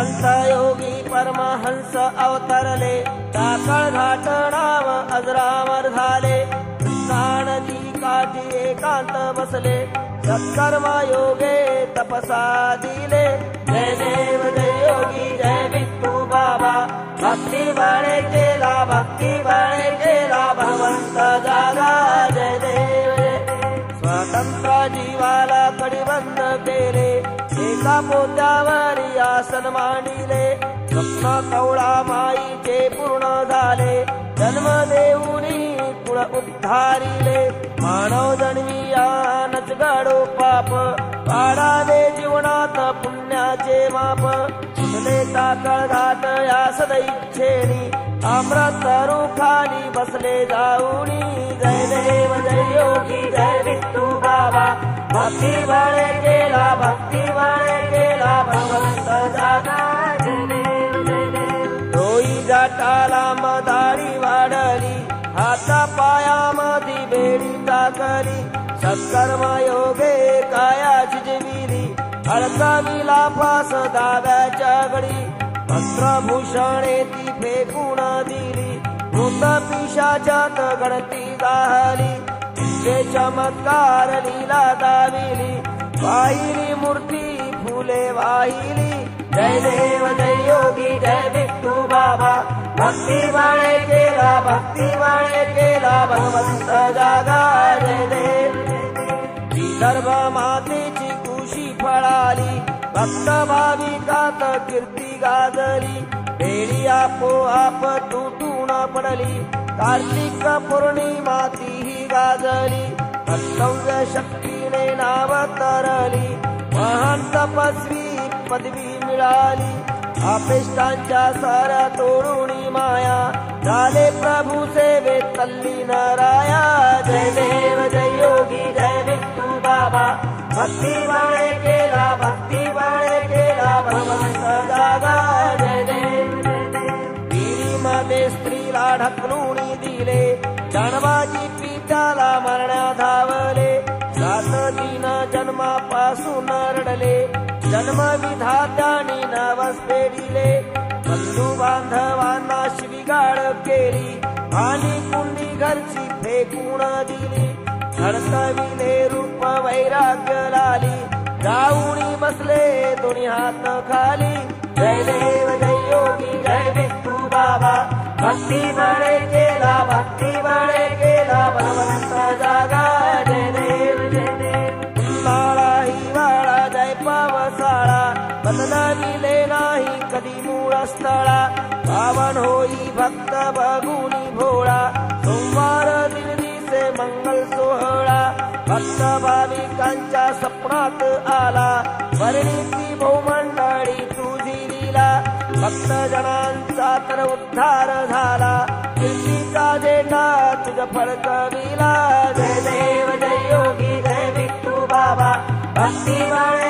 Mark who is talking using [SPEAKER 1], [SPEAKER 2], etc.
[SPEAKER 1] संत योगी परमहंस अवतरले, टाकळ घाट नाव अजरामर झाले. कृष्णानदी काठी एकांत बसले, सत्कर्म योगे तपसा दिले. जय देव जय योगी जय विठू बाबा, भक्ती बाळे केला, भक्ती बाळे केला, भगवंत जागा. जय देव जय देव. स्वतंत्र जीवाला कडिबंद केले, एका पोत्यावरी आसन मांडिले. स्वप्न कवळा माईचे पूर्ण झाले, जन्म देऊनी कुळ उद्धारिले. मानव जन्मी यानच गाडो पाप, पाडा दे जीवनात पुण्याचे माप. सुटले टाकळ घाट या सदैच्छेनी, अमृत रूखानी बसले जाऊनी. जय देव जय योगी जय विठू बाबा, भक्ती बाळे केला, भक्ती बाळे केला, भगवंत जागा. जय देव जय देव. डोई जाटाला मदारी वाढली, हाता पायामधी बेडी टाकली. सत्कर्म योगे कायाची जिविली, अडकाविला फास दाव्याच्या गडी. वस्त्रभूषणे ती फेकून दिली, मृत पिशाच्यात गणती झाली. इतके चमत्कार लीला दाविली, वाहिली मूर्ती फुले वाहिली. जय देव जय योगी जय विठू बाबा, भक्ती बाळे केला, भक्ती बाळे केला, भगवंत जागा. जय देव जय देव. विदर्भ मातेची कुशी फळाली, भक्त भाविकात कीर्ती गाजली. बेडी आपोआप तुटून पडली, कार्तिक पौर्णिमा तीही गाजली. कर्तव्य शक्तीने नाव तरली, महान तपस्वी पदवी मिळाली. अपेष्टांच्या साऱ्या तोडूनी माया, झाले प्रभू सेवे तल्लीन राया. जय देव जय योगी जय विठू बाबा, भक्ती बाळे केला, भक्ती बाळे केला, भगवंत जागा. जय देव जय देव. मध्ये स्त्रीला ढकलून दिले, जानबाजी पित्याला मरण्या धावले. सात दिन जन्मापासून रडले, जन्म विधात्यानी नवस फेडिले. बंधू बांधवांना शिवीगाळ केली, आणि कुंडी घरची फेकून दिली. खडकविले रूप वैराग्य लाली, जाऊनी बसले दोन्ही हात खाली. जय देव जय योगी जय विठू बाबा, भक्ती बाळे केला, भक्ती बाळे केला, भगवंत जागा. जय देव जय देव. उन्हाळा हिवाळा जय पावसाळा, बदलविले नाही कधी मूळ स्थळा. पावन होई भक्त बघुनी भोळा, सोमवार दिवसे मंगल सोहळा. भक्त भाविकांच्या स्वप्नात आला, वर्णिती बहुमंडळी तुझी लीला. भक्त जनांचा तर उद्धार झाला, कीर्तीचा झेंडा तुझ फडकविला. जय देव जय योगी जय विठू बाबा, भक्ती बाळे